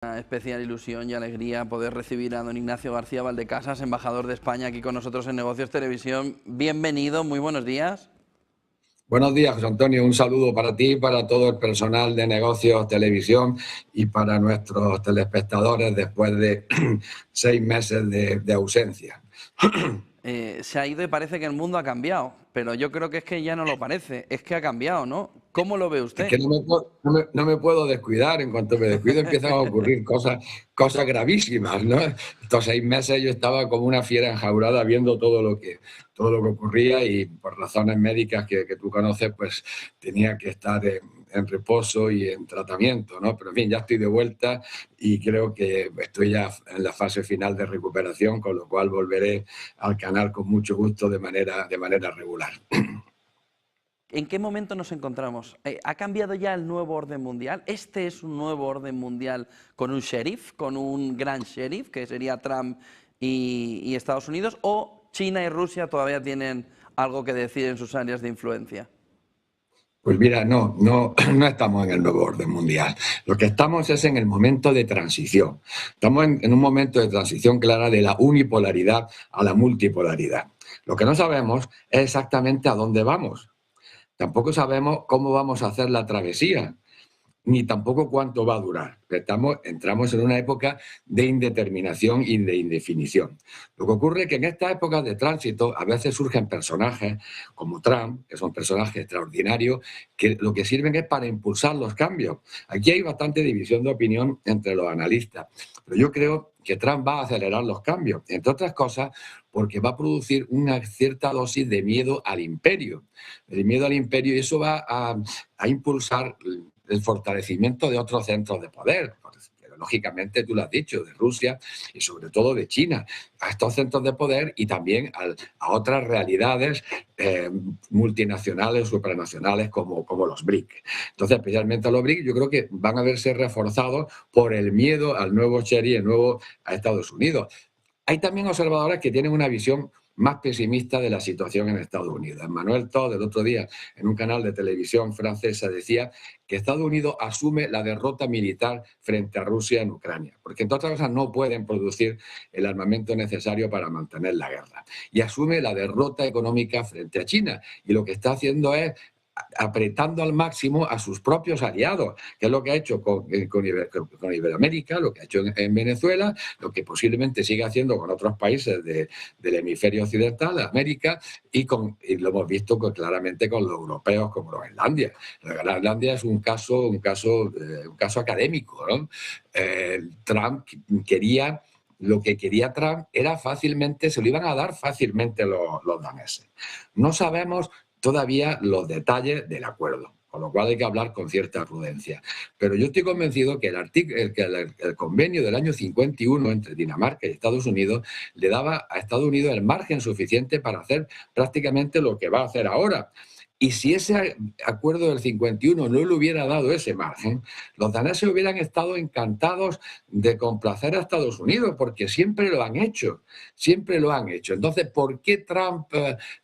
Una especial ilusión y alegría poder recibir a don Ignacio García Valdecasas, embajador de España aquí con nosotros en Negocios Televisión. Bienvenido, muy buenos días. Buenos días, José Antonio. Un saludo para ti, para todo el personal de Negocios Televisión y para nuestros telespectadores después de 6 meses de ausencia. Se ha ido y parece que el mundo ha cambiado, pero yo creo que es que ya no lo parece, es que ha cambiado, ¿no? ¿Cómo lo ve Es usted? que no me puedo descuidar. En cuanto me descuido empiezan a ocurrir cosas gravísimas, ¿no? Estos 6 meses yo estaba como una fiera enjaulada viendo todo lo que ocurría y por razones médicas que tú conoces, pues tenía que estar en reposo y en tratamiento, ¿no? Pero en fin, ya estoy de vuelta y creo que estoy ya en la fase final de recuperación, con lo cual volveré al canal con mucho gusto de manera regular. ¿En qué momento nos encontramos? ¿Ha cambiado ya el nuevo orden mundial? ¿Este es un nuevo orden mundial con un sheriff, con un gran sheriff, que sería Trump y Estados Unidos? ¿O China y Rusia todavía tienen algo que decir en sus áreas de influencia? Pues mira, no estamos en el nuevo orden mundial. Lo que estamos es en el momento de transición. Estamos en un momento de transición clara de la unipolaridad a la multipolaridad. Lo que no sabemos es exactamente a dónde vamos. Tampoco sabemos cómo vamos a hacer la travesía, ni tampoco cuánto va a durar. Entramos en una época de indeterminación y de indefinición. Lo que ocurre es que en estas épocas de tránsito a veces surgen personajes como Trump, que son personajes extraordinarios, que lo que sirven es para impulsar los cambios. Aquí hay bastante división de opinión entre los analistas, pero yo creo que Trump va a acelerar los cambios, entre otras cosas porque va a producir una cierta dosis de miedo al imperio. El miedo al imperio, y eso va a impulsar el fortalecimiento de otros centros de poder, lógicamente tú lo has dicho, de Rusia y sobre todo de China, a estos centros de poder y también a otras realidades multinacionales, supranacionales como los BRIC. Entonces, especialmente los BRIC, yo creo que van a verse reforzados por el miedo al nuevo sheriff, el nuevo a Estados Unidos. Hay también observadores que tienen una visión más pesimista de la situación en Estados Unidos. Emmanuel Todd, el otro día, en un canal de televisión francesa, decía que Estados Unidos asume la derrota militar frente a Rusia en Ucrania, porque entre otras cosas no pueden producir el armamento necesario para mantener la guerra. Y asume la derrota económica frente a China. Y lo que está haciendo es apretando al máximo a sus propios aliados, que es lo que ha hecho con Iberoamérica, lo que ha hecho en Venezuela, lo que posiblemente siga haciendo con otros países del hemisferio occidental, de América, y lo hemos visto claramente con los europeos como Groenlandia. Groenlandia es un caso académico, ¿no? Trump quería... Lo que quería Trump era se lo iban a dar fácilmente los daneses. No sabemos todavía los detalles del acuerdo, con lo cual hay que hablar con cierta prudencia. Pero yo estoy convencido que el convenio del año 51 entre Dinamarca y Estados Unidos le daba a Estados Unidos el margen suficiente para hacer prácticamente lo que va a hacer ahora. Y si ese acuerdo del 51 no le hubiera dado ese margen, los daneses hubieran estado encantados de complacer a Estados Unidos, porque siempre lo han hecho, siempre lo han hecho. Entonces, ¿por qué Trump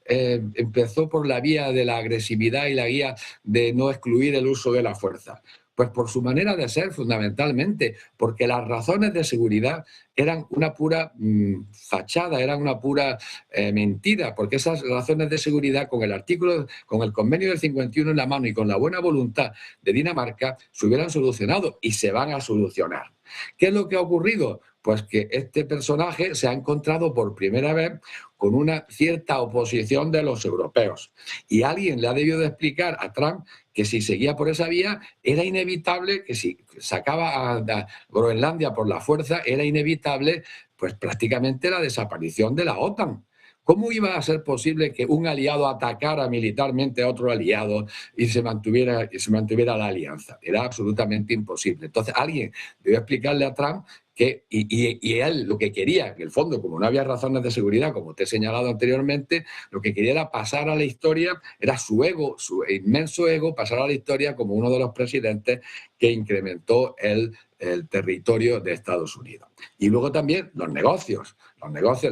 empezó por la vía de la agresividad y la guía de no excluir el uso de la fuerza? Pues por su manera de ser, fundamentalmente, porque las razones de seguridad eran una pura fachada, eran una pura mentira, porque esas razones de seguridad con el convenio del 51 en la mano y con la buena voluntad de Dinamarca se hubieran solucionado y se van a solucionar. ¿Qué es lo que ha ocurrido? Pues que este personaje se ha encontrado por primera vez con una cierta oposición de los europeos. Y alguien le ha debido de explicar a Trump que si seguía por esa vía era inevitable, que si sacaba a Groenlandia por la fuerza era inevitable pues prácticamente la desaparición de la OTAN. ¿Cómo iba a ser posible que un aliado atacara militarmente a otro aliado y se mantuviera la alianza? Era absolutamente imposible. Entonces alguien debió explicarle a Trump y él lo que quería, en el fondo, como no había razones de seguridad, como te he señalado anteriormente, lo que quería era pasar a la historia, era su ego, su inmenso ego, pasar a la historia como uno de los presidentes que incrementó el el territorio de Estados Unidos. Y luego también los negocios,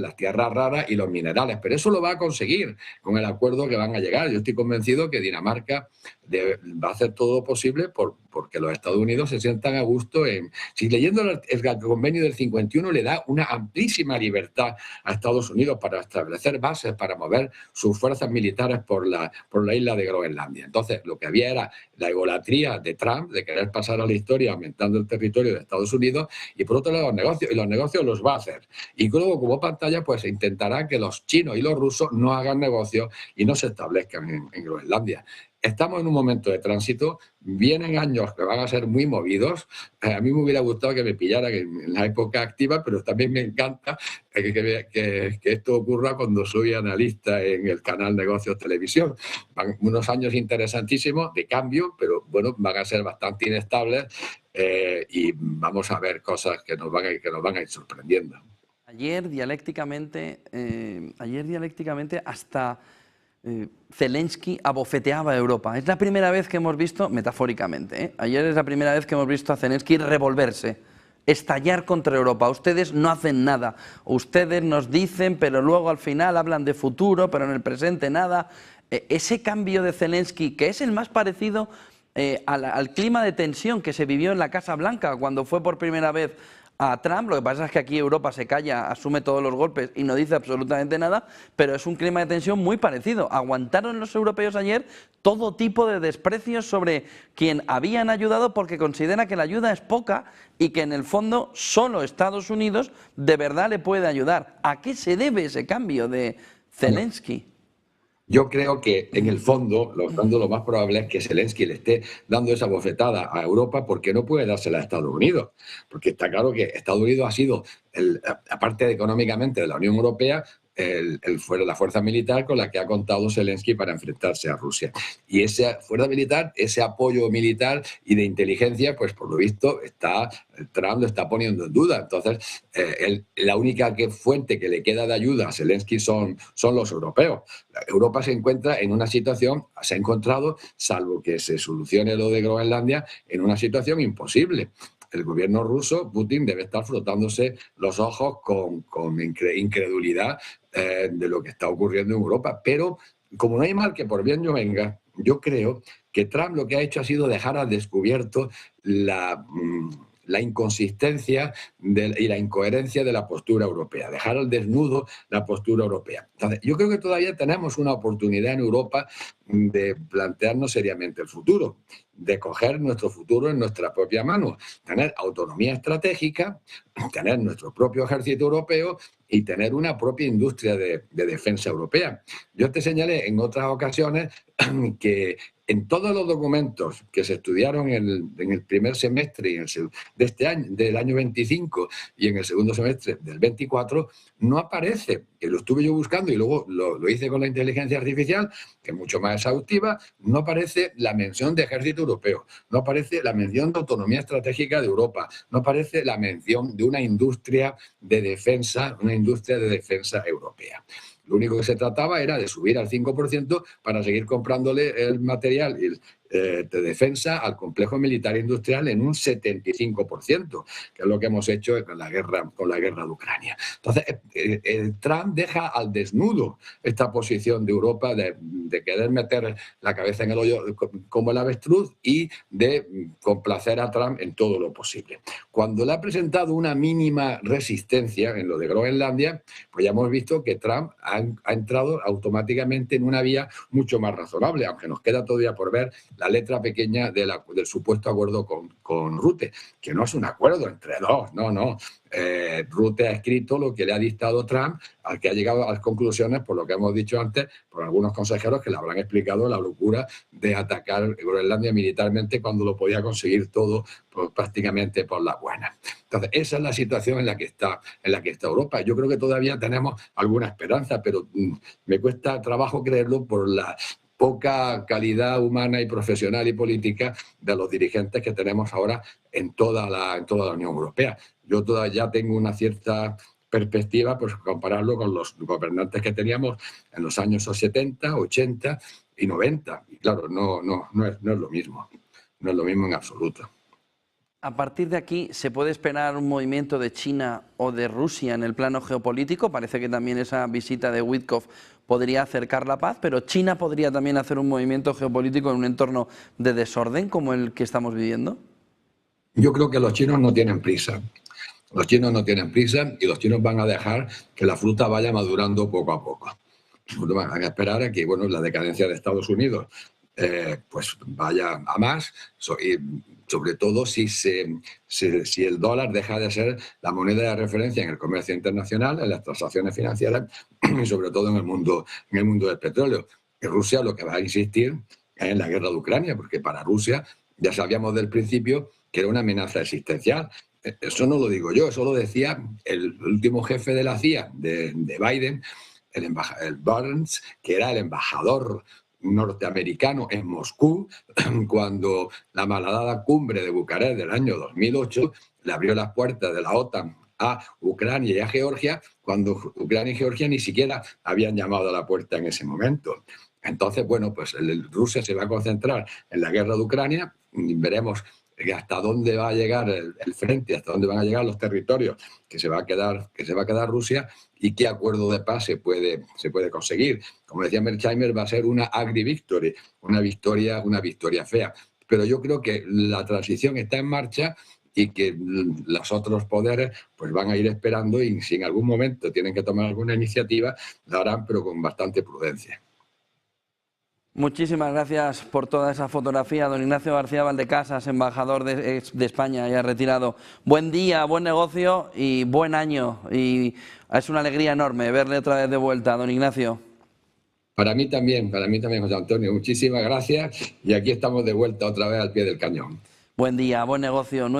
las tierras raras y los minerales. Pero eso lo va a conseguir con el acuerdo que van a llegar. Yo estoy convencido que Dinamarca va a hacer todo lo posible porque los Estados Unidos se sientan a gusto en... Si leyendo el convenio del 51 le da una amplísima libertad a Estados Unidos para establecer bases, para mover sus fuerzas militares por la isla de Groenlandia. Entonces, lo que había era la egolatría de Trump, de querer pasar a la historia aumentando el territorio de Estados Unidos, y por otro lado los negocios, y los negocios los va a hacer. Y luego, como pantalla, pues intentará que los chinos y los rusos no hagan negocios y no se establezcan en Groenlandia. Estamos en un momento de tránsito, vienen años que van a ser muy movidos. A mí me hubiera gustado que me pillaran en la época activa, pero también me encanta que esto ocurra cuando soy analista en el canal Negocios Televisión. Van unos años interesantísimos de cambio, pero bueno, van a ser bastante inestables y vamos a ver cosas que nos van a ir sorprendiendo. Ayer dialécticamente hasta Zelensky abofeteaba a Europa. Es la primera vez que hemos visto, metafóricamente, ayer es la primera vez que hemos visto a Zelensky revolverse, estallar contra Europa. Ustedes no hacen nada, ustedes nos dicen, pero luego al final hablan de futuro, pero en el presente nada. Ese cambio de Zelensky, que es el más parecido al clima de tensión que se vivió en la Casa Blanca cuando fue por primera vez a Trump. Lo que pasa es que aquí Europa se calla, asume todos los golpes y no dice absolutamente nada, pero es un clima de tensión muy parecido. Aguantaron los europeos ayer todo tipo de desprecios sobre quien habían ayudado porque considera que la ayuda es poca y que en el fondo solo Estados Unidos de verdad le puede ayudar. ¿A qué se debe ese cambio de Zelensky? Yo creo que en el fondo lo más probable es que Zelensky le esté dando esa bofetada a Europa porque no puede dársela a Estados Unidos. Porque está claro que Estados Unidos ha sido, aparte económicamente de la Unión Europea, la fuerza militar con la que ha contado Zelensky para enfrentarse a Rusia. Y esa fuerza militar, ese apoyo militar y de inteligencia, pues por lo visto Trump lo está poniendo en duda. Entonces, la única fuente que le queda de ayuda a Zelensky son los europeos. Europa se encuentra en una situación, se ha encontrado, salvo que se solucione lo de Groenlandia, en una situación imposible. El gobierno ruso, Putin, debe estar frotándose los ojos con incredulidad de lo que está ocurriendo en Europa. Pero, como no hay mal que por bien no venga, yo creo que Trump lo que ha hecho ha sido dejar al descubierto la inconsistencia y la incoherencia de la postura europea, dejar al desnudo la postura europea. Entonces, yo creo que todavía tenemos una oportunidad en Europa de plantearnos seriamente el futuro, de coger nuestro futuro en nuestra propia mano, tener autonomía estratégica, tener nuestro propio ejército europeo y tener una propia industria de defensa europea. Yo te señalé en otras ocasiones que en todos los documentos que se estudiaron en el primer semestre de este año, del año 25 y en el segundo semestre del 24, no aparece, que lo estuve yo buscando y luego lo hice con la inteligencia artificial, que es mucho más exhaustiva, no aparece la mención de ejército europeo, no aparece la mención de autonomía estratégica de Europa, no aparece la mención de una industria de defensa europea. Lo único que se trataba era de subir al 5% para seguir comprándole el material de defensa al complejo militar industrial en un 75%, que es lo que hemos hecho con la guerra de Ucrania. Entonces, Trump deja al desnudo esta posición de Europa de querer meter la cabeza en el hoyo como el avestruz y de complacer a Trump en todo lo posible. Cuando le ha presentado una mínima resistencia en lo de Groenlandia, pues ya hemos visto que Trump ha entrado automáticamente en una vía mucho más razonable, aunque nos queda todavía por ver la letra pequeña del supuesto acuerdo con Rutte, que no es un acuerdo entre dos, no. Rutte ha escrito lo que le ha dictado Trump, al que ha llegado a las conclusiones, por lo que hemos dicho antes, por algunos consejeros que le habrán explicado la locura de atacar Groenlandia militarmente cuando lo podía conseguir todo pues, prácticamente por la buena. Entonces, esa es la situación en la que está Europa. Yo creo que todavía tenemos alguna esperanza, pero me cuesta trabajo creerlo por la poca calidad humana y profesional y política de los dirigentes que tenemos ahora en toda la Unión Europea. Yo todavía tengo una cierta perspectiva, pues compararlo con los gobernantes que teníamos en los años 70, 80 y 90. Y claro, no es lo mismo. No es lo mismo en absoluto. A partir de aquí, ¿se puede esperar un movimiento de China o de Rusia en el plano geopolítico? Parece que también esa visita de Witkoff podría acercar la paz, pero China podría también hacer un movimiento geopolítico en un entorno de desorden como el que estamos viviendo. Yo creo que los chinos no tienen prisa. Los chinos no tienen prisa y los chinos van a dejar que la fruta vaya madurando poco a poco. Van a esperar a que la decadencia de Estados Unidos pues vaya a más, y sobre todo si el dólar deja de ser la moneda de referencia en el comercio internacional, en las transacciones financieras y sobre todo en el mundo del petróleo. Y Rusia lo que va a insistir es en la guerra de Ucrania, porque para Rusia ya sabíamos del principio que era una amenaza existencial. Eso no lo digo yo, eso lo decía el último jefe de la CIA, de Biden, el Burns, que era el embajador norteamericano en Moscú, cuando la malhadada cumbre de Bucarest del año 2008 le abrió las puertas de la OTAN a Ucrania y a Georgia, cuando Ucrania y Georgia ni siquiera habían llamado a la puerta en ese momento. Entonces, pues Rusia se va a concentrar en la guerra de Ucrania, y veremos hasta dónde va a llegar el frente, hasta dónde van a llegar los territorios que se va a quedar Rusia y qué acuerdo de paz se puede conseguir. Como decía Mersheimer, va a ser una ugly victory, una victoria fea. Pero yo creo que la transición está en marcha y que los otros poderes pues van a ir esperando, y si en algún momento tienen que tomar alguna iniciativa, la harán, pero con bastante prudencia. Muchísimas gracias por toda esa fotografía, don Ignacio García Valdecasas, embajador de España, ya retirado. Buen día, buen negocio y buen año. Y es una alegría enorme verle otra vez de vuelta, don Ignacio. Para mí también, José Antonio. Muchísimas gracias y aquí estamos de vuelta otra vez al pie del cañón. Buen día, buen negocio.